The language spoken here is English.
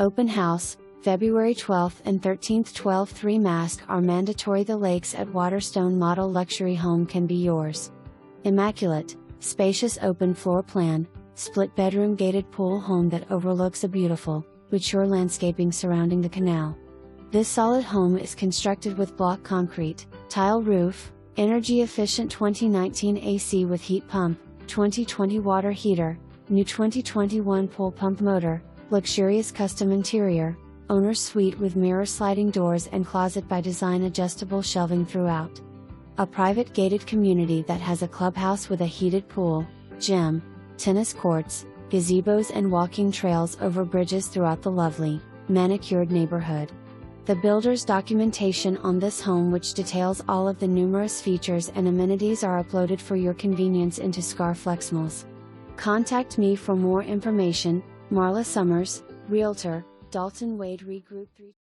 Open house, February 12th and 13th 12-3 mask are mandatory. The lakes at Waterstone model luxury home can be yours. Immaculate, spacious open floor plan, split bedroom gated pool home that overlooks a beautiful, mature landscaping surrounding the canal. This solid home is constructed with block concrete, tile roof, energy efficient 2019 AC with heat pump, 2020 water heater, new 2021 pool pump motor, luxurious custom interior, owner's suite with mirror sliding doors and closet by design, adjustable shelving throughout. A private gated community that has a clubhouse with a heated pool, gym, tennis courts, gazebos and walking trails over bridges throughout the lovely, manicured neighborhood. The builder's documentation on this home, which details all of the numerous features and amenities, are uploaded for your convenience into Flexmals. Contact me for more information. Marla Sommers, Realtor, Dalton Wade Re Group 3.